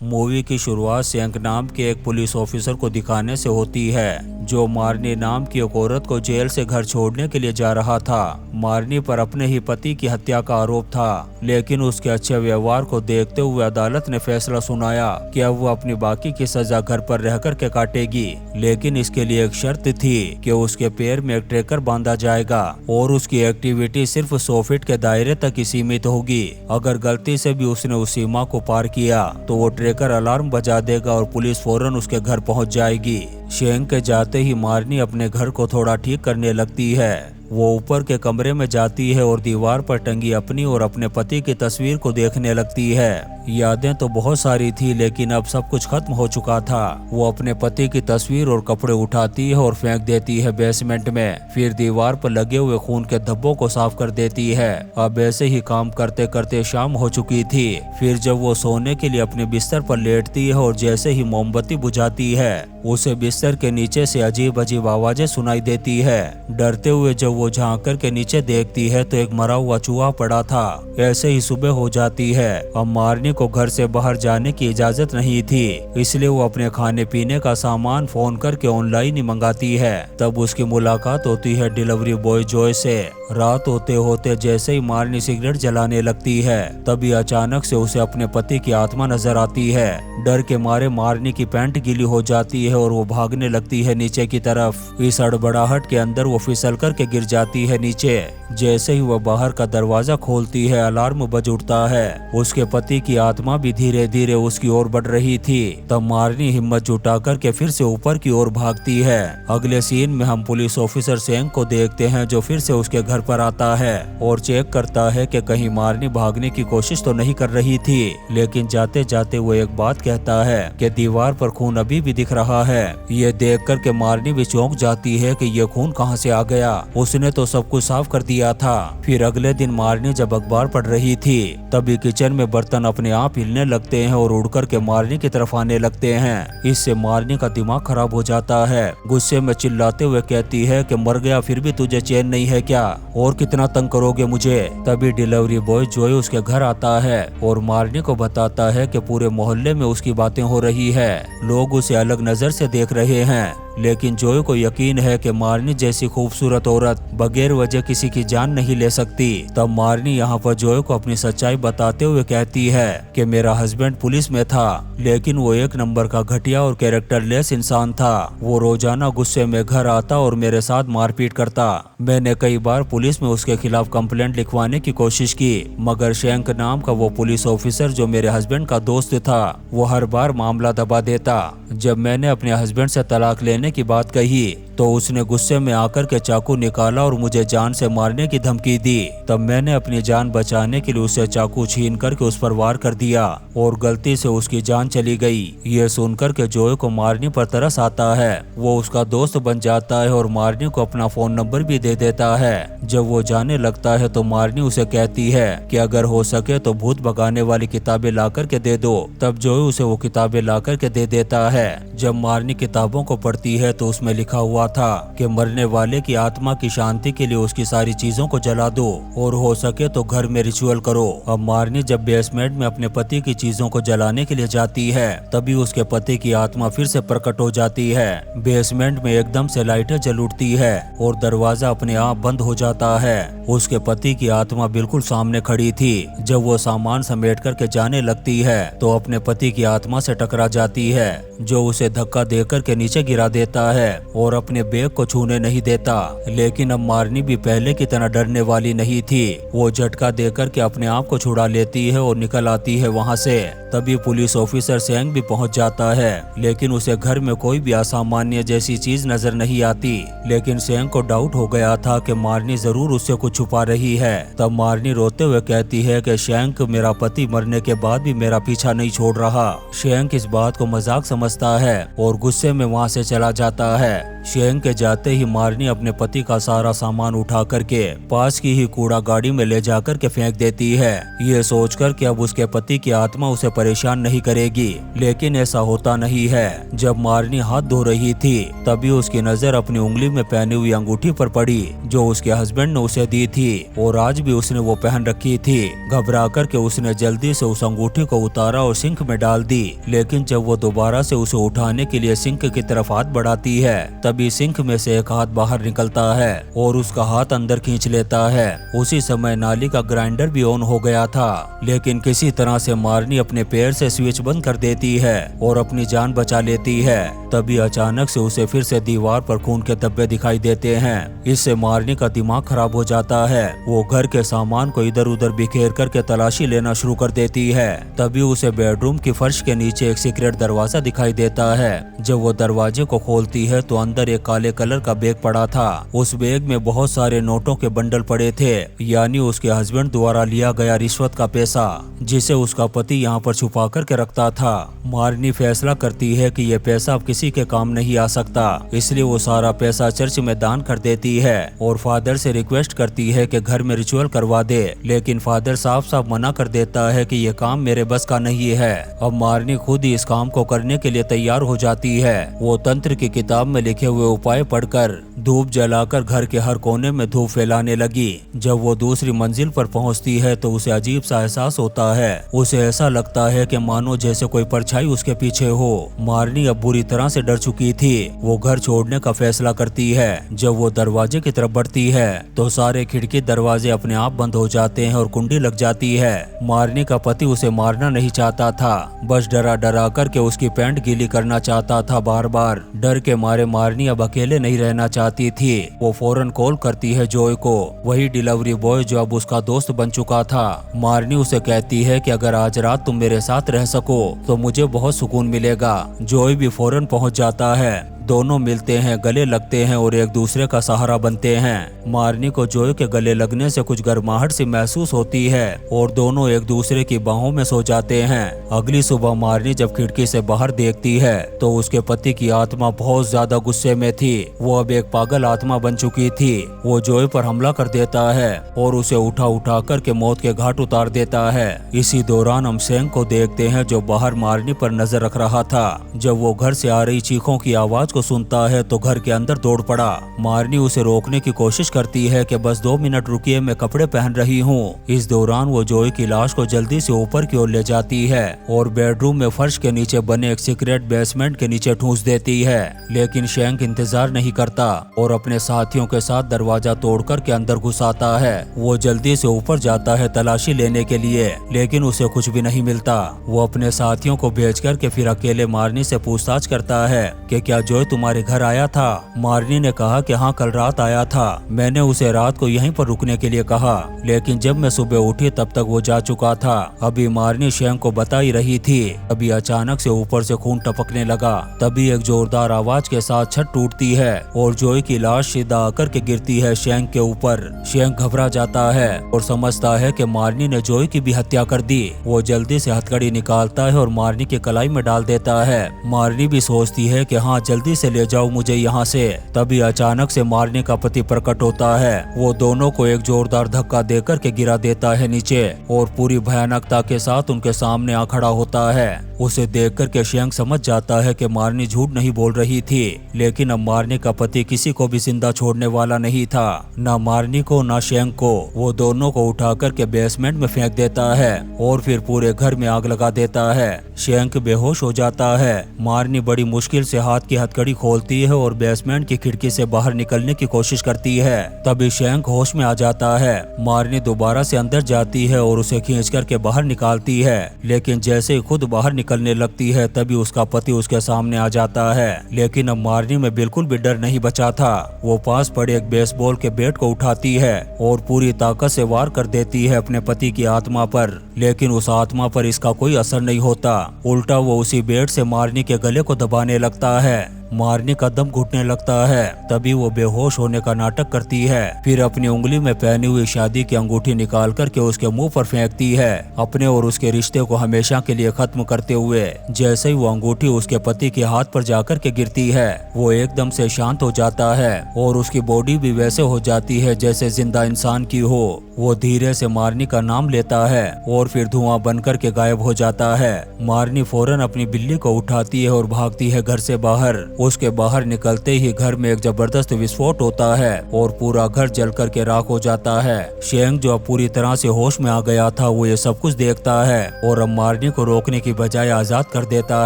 Movie की शुरुआत shank नाम के एक पुलिस ऑफिसर को दिखाने से होती है, जो मार्नी नाम की एक औरत को जेल से घर छोड़ने के लिए जा रहा था। मार्नी पर अपने ही पति की हत्या का आरोप था, लेकिन उसके अच्छे व्यवहार को देखते हुए अदालत ने फैसला सुनाया कि अब वो अपनी बाकी की सजा घर पर रह कर के काटेगी, लेकिन इसके लिए एक शर्त थी कि उसके पैर में एक ट्रैकर बांधा जाएगा और उसकी एक्टिविटी सिर्फ 100 फीट के दायरे तक ही सीमित होगी। अगर गलती से भी उसने उस सीमा को पार किया तो वो ट्रैकर अलार्म बजा देगा और पुलिस फौरन उसके घर पहुंच जाएगी। शेंक के जाते ही मार्नी अपने घर को थोड़ा ठीक करने लगती है। वो ऊपर के कमरे में जाती है और दीवार पर टंगी अपनी और अपने पति की तस्वीर को देखने लगती है। यादें तो बहुत सारी थी, लेकिन अब सब कुछ खत्म हो चुका था। वो अपने पति की तस्वीर और कपड़े उठाती है और फेंक देती है बेसमेंट में। फिर दीवार पर लगे हुए खून के धब्बों को साफ कर देती है। अब ऐसे ही काम करते करते शाम हो चुकी थी। फिर जब वो सोने के लिए अपने बिस्तर पर लेटती है और जैसे ही मोमबत्ती बुझाती है, उसे बिस्तर के नीचे से अजीब अजीब आवाजें सुनाई देती है। डरते हुए जब वो झांक कर के नीचे देखती है तो एक मरा हुआ चूहा पड़ा था। ऐसे ही सुबह हो जाती है। अब मार्नी को घर से बाहर जाने की इजाजत नहीं थी, इसलिए वो अपने खाने पीने का सामान फोन करके ऑनलाइन ही मंगाती है। तब उसकी मुलाकात होती है डिलीवरी बॉय जॉय से। रात होते होते जैसे ही मार्नी सिगरेट जलाने लगती है, तभी अचानक से उसे अपने पति की आत्मा नजर आती है। डर के मारे मार्नी की पैंट गीली हो जाती है और वो भागने लगती है नीचे की तरफ। इस हड़बड़ाहट के अंदर वो फिसल करके गिर जाती है नीचे। जैसे ही वह बाहर का दरवाजा खोलती है, अलार्म बज उठता है। उसके पति की आत्मा भी धीरे धीरे उसकी ओर बढ़ रही थी। तब मार्नी हिम्मत जुटा करके फिर से ऊपर की ओर भागती है। अगले सीन में हम पुलिस ऑफिसर शेंक को देखते हैं, जो फिर से उसके घर पर आता है और चेक करता है कि कहीं मार्नी भागने की कोशिश तो नहीं कर रही थी। लेकिन जाते जाते वो एक बात कहता है कि दीवार पर खून अभी भी दिख रहा है। ये देख कर के मार्नी भी चौंक जाती है कि ये खून कहाँ से आ गया, उसने तो सब कुछ साफ कर दिया था। फिर अगले दिन मार्नी जब अखबार पढ़ रही थी, तभी किचन में बर्तन अपने आप हिलने लगते हैं और उड़कर के मार्नी की तरफ आने लगते हैं। इससे मार्नी का दिमाग खराब हो जाता है। गुस्से में चिल्लाते हुए कहती है कि मर गया फिर भी तुझे चैन नहीं है क्या, और कितना तंग करोगे मुझे। तभी डिलीवरी बॉय जॉय उसके घर आता है और मार्नी को बताता है कि पूरे मोहल्ले में उसकी बातें हो रही है, लोग उसे अलग नजर से देख रहे हैं। लेकिन जॉय को यकीन है कि मार्नी जैसी खूबसूरत औरत बगैर वजह किसी की जान नहीं ले सकती। तब मार्नी यहाँ पर जॉय को अपनी सच्चाई बताते हुए कहती है कि मेरा हस्बैंड पुलिस में था, लेकिन वो एक नंबर का घटिया और कैरेक्टरलेस इंसान था। वो रोजाना गुस्से में घर आता और मेरे साथ मारपीट करता। मैंने कई बार पुलिस में उसके खिलाफ कंप्लेंट लिखवाने की कोशिश की, मगर शेंक नाम का वो पुलिस ऑफिसर जो मेरे हस्बैंड का दोस्त था, वो हर बार मामला दबा देता। जब मैंने अपने हस्बैंड से तलाक लेने की बात कही तो उसने गुस्से में आकर के चाकू निकाला और मुझे जान से मारने की धमकी दी। तब मैंने अपनी जान बचाने के लिए उसे चाकू छीन करके उस पर वार कर दिया और गलती से उसकी जान चली गई। ये सुनकर के जॉय को मार्नी पर तरस आता है। वो उसका दोस्त बन जाता है और मार्नी को अपना फोन नंबर भी दे देता है। जब वो जाने लगता है तो मार्नी उसे कहती है कि अगर हो सके तो भूत भगाने वाली किताबें ला करके दे दो। तब जॉय उसे वो किताबें ला करके दे देता है। जब मार्नी किताबों को पढ़ती है तो उसमें लिखा हुआ था कि मरने वाले की आत्मा की शांति के लिए उसकी सारी चीजों को जला दो और हो सके तो घर में रिचुअल करो। अब मार्नी जब बेसमेंट में अपने पति की चीजों को जलाने के लिए जाती है, तभी उसके पति की आत्मा फिर से प्रकट हो जाती है। बेसमेंट में एकदम से लाइटें जल उठती है और दरवाजा अपने आप बंद हो जाता है। उसके पति की आत्मा बिल्कुल सामने खड़ी थी। जब वो सामान समेट करके जाने लगती है तो अपने पति की आत्मा से टकरा जाती है, जो उसे धक्का देकर के नीचे गिरा देता है और अपने बैग को छूने नहीं देता। लेकिन अब मार्नी भी पहले की तरह डरने वाली नहीं थी। वो झटका देकर के अपने आप को छुड़ा लेती है और निकल आती है वहाँ से। तभी पुलिस ऑफिसर शेंक भी पहुँच जाता है, लेकिन उसे घर में कोई भी असामान्य जैसी चीज नजर नहीं आती। लेकिन शेंक को डाउट हो गया था कि मार्नी जरूर उससे कुछ छुपा रही है। तब मार्नी रोते हुए कहती है कि शेंक, मेरा पति मरने के बाद भी मेरा पीछा नहीं छोड़ रहा। शेंक इस बात को मजाक समझता है और गुस्से में वहाँ से चला आ जाता है। शेंग के जाते ही मारनी अपने पति का सारा सामान उठा करके पास की ही कूड़ा गाड़ी में ले जाकर के फेंक देती है, ये सोचकर कि अब उसके पति की आत्मा उसे परेशान नहीं करेगी। लेकिन ऐसा होता नहीं है। जब मारनी हाथ धो रही थी तभी उसकी नजर अपनी उंगली में पहनी हुई अंगूठी पर पड़ी जो उसके हस्बैंड ने उसे दी थी और आज भी उसने वो पहन रखी थी। घबरा करके उसने जल्दी से उस अंगूठी को उतारा और सिंक में डाल दी। लेकिन जब वो दोबारा से उसे उठाने के लिए सिंक की तरफ हाथ बढ़ाती है तभी सिंक में से एक हाथ बाहर निकलता है और उसका हाथ अंदर खींच लेता है। उसी समय नाली का ग्राइंडर भी ऑन हो गया था, लेकिन किसी तरह से मारनी अपने पैर से स्विच बंद कर देती है और अपनी जान बचा लेती है। तभी अचानक से उसे फिर से दीवार पर खून के धब्बे दिखाई देते हैं। इससे मारनी का दिमाग खराब हो जाता है। वो घर के सामान को इधर उधर बिखेर करके तलाशी लेना शुरू कर देती है। तभी उसे बेडरूम की फर्श के नीचे एक सीक्रेट दरवाजा दिखाई देता है। जब वो दरवाजे को खोलती है तो अंदर एक काले कलर का बैग पड़ा था। उस बैग में बहुत सारे नोटों के बंडल पड़े थे, यानी उसके हस्बैंड द्वारा लिया गया रिश्वत का पैसा जिसे उसका पति यहाँ पर छुपा करके रखता था। मारनी फैसला करती है कि यह पैसा अब किसी के काम नहीं आ सकता, इसलिए वो सारा पैसा चर्च में दान कर देती है और फादर से रिक्वेस्ट करती है कि घर में रिचुअल करवा दे। लेकिन फादर साफ साफ मना कर देता है कि यह काम मेरे बस का नहीं है। अब मारनी खुद ही इस काम को करने के लिए तैयार हो जाती है। वो तंत्र की किताब में लिखे हुए उपाय पढ़कर धूप जलाकर घर के हर कोने में धूप फैलाने लगी। जब वो दूसरी मंजिल पर पहुंचती है तो उसे अजीब सा एहसास होता है। उसे ऐसा लगता है कि मानो जैसे कोई परछाई उसके पीछे हो। मारनी अब बुरी तरह से डर चुकी थी। वो घर छोड़ने का फैसला करती है। जब वो दरवाजे की तरफ बढ़ती है तो सारे खिड़की दरवाजे अपने आप बंद हो जाते हैं और कुंडी लग जाती है। मारनी का पति उसे मारना नहीं चाहता था, बस डरा डरा करके उसकी पैंट गीली करना चाहता था बार बार। डर के मारे मारनी अब अकेले नहीं रहना चाहती थी। वो फौरन कॉल करती है जॉय को, वही डिलीवरी बॉय जो अब उसका दोस्त बन चुका था। मारनी उसे कहती है कि अगर आज रात तुम मेरे साथ रह सको तो मुझे बहुत सुकून मिलेगा। जॉय भी फौरन पहुंच जाता है। दोनों मिलते हैं, गले लगते हैं और एक दूसरे का सहारा बनते हैं। मारनी को जॉय के गले लगने से कुछ गर्माहट सी महसूस होती है और दोनों एक दूसरे की बाहों में सो जाते हैं। अगली सुबह मारनी जब खिड़की से बाहर देखती है तो उसके पति की आत्मा बहुत ज्यादा गुस्से में थी। वो अब एक पागल आत्मा बन चुकी थी। वो जॉय पर हमला कर देता है और उसे उठा उठा करके मौत के घाट उतार देता है। इसी दौरान हम शेंग को देखते हैं जो बाहर मारनी पर नजर रख रहा था। जब वो घर से आ रही चीखों की आवाज को सुनता है तो घर के अंदर दौड़ पड़ा। मारनी उसे रोकने की कोशिश करती है कि बस 2 मिनट रुकिए, मैं कपड़े पहन रही हूँ। इस दौरान वो जॉय की लाश को जल्दी से ऊपर की ओर ले जाती है और बेडरूम में फर्श के नीचे बने एक सीक्रेट बेसमेंट के नीचे ठूंस देती है। लेकिन शेंक इंतजार नहीं करता और अपने साथियों के साथ दरवाजा तोड़कर के अंदर घुस आता है। वो जल्दी से ऊपर जाता है तलाशी लेने के लिए, लेकिन उसे कुछ भी नहीं मिलता। वो अपने साथियों को भेज करके फिर अकेले मारनी से पूछताछ करता है कि क्या जॉय तुम्हारे घर आया था। मारनी ने कहा कि हाँ, कल रात आया था। मैंने उसे रात को यहीं पर रुकने के लिए कहा, लेकिन जब मैं सुबह उठी तब तक वो जा चुका था। अभी मारनी शेंग को बता ही रही थी, अभी अचानक से ऊपर से खून टपकने लगा। तभी एक जोरदार आवाज के साथ छत टूटती है और जॉय की लाश सीधा आकर के गिरती है शेंग के ऊपर। शेंग घबरा जाता है और समझता है कि मारनी ने जॉय की भी हत्या कर दी। वो जल्दी से हथकड़ी निकालता है और मारनी की कलाई में डाल देता है। मारनी भी सोचती है कि हाँ, जल्दी से ले जाओ मुझे यहाँ से। तभी अचानक से मारनी का पति प्रकट होता है। वो दोनों को एक जोरदार धक्का देकर के गिरा देता है नीचे और पूरी भयानकता के साथ उनके सामने आ खड़ा होता है। उसे देखकर के शेंग समझ जाता है कि मारनी झूठ नहीं बोल रही थी, लेकिन अब मारनी का पति किसी को भी जिंदा छोड़ने वाला नहीं था, ना मारनी को ना शेंग को। वो दोनों को उठा करके बेसमेंट में फेंक देता है और फिर पूरे घर में आग लगा देता है। शेंग बेहोश हो जाता है। मारनी बड़ी मुश्किल से हाथ की हथकड़ी खोलती है और बेसमेंट की खिड़की से बाहर निकलने की कोशिश करती है। तभी शेंग होश में आ जाता है। मारनी दोबारा से अंदर जाती है और उसे खींच करके बाहर निकालती है, लेकिन जैसे ही खुद बाहर निकलने लगती है तभी उसका पति उसके सामने आ जाता है। लेकिन अब मारनी में बिल्कुल भी डर नहीं बचा था। वो पास पड़े एक बेसबॉल के बैट को उठाती है और पूरी ताकत से वार कर देती है अपने पति की आत्मा पर, लेकिन उस आत्मा पर इसका कोई असर नहीं होता। उल्टा वो उसी बैट से मारनी के गले को दबाने लगता है। मारनी का दम घुटने लगता है। तभी वो बेहोश होने का नाटक करती है, फिर अपनी उंगली में पहनी हुई शादी की अंगूठी निकाल करके उसके मुंह पर फेंकती है, अपने और उसके रिश्ते को हमेशा के लिए खत्म करते हुए। जैसे ही वो अंगूठी उसके पति के हाथ पर जाकर के गिरती है, वो एकदम से शांत हो जाता है और उसकी बॉडी भी वैसे हो जाती है जैसे जिंदा इंसान की हो। वो धीरे से मारनी का नाम लेता है और फिर धुआं बनकर के गायब हो जाता है। मारनी फौरन अपनी बिल्ली को उठाती है और भागती है घर से बाहर। उसके बाहर निकलते ही घर में एक जबरदस्त विस्फोट होता है और पूरा घर जल करके राख हो जाता है। शेंग जो अब पूरी तरह से होश में आ गया था, वो ये सब कुछ देखता है और अब मारनी को रोकने की बजाय आजाद कर देता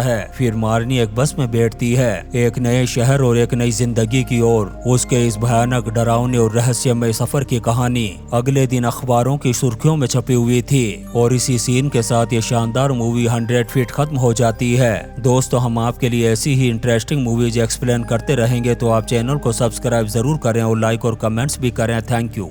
है। फिर मारनी एक बस में बैठती है, एक नए शहर और एक नई जिंदगी की ओर। उसके इस भयानक, डरावने और रहस्यमय सफर की कहानी अगले दिन अखबारों की सुर्खियों में छपी हुई थी और इसी सीन के साथ ये शानदार मूवी 100 फीट खत्म हो जाती है। दोस्तों, हम आपके लिए ऐसी ही इंटरेस्टिंग मूवीज एक्सप्लेन करते रहेंगे, तो आप चैनल को सब्सक्राइब जरूर करें और लाइक और कमेंट्स भी करें। Thank you.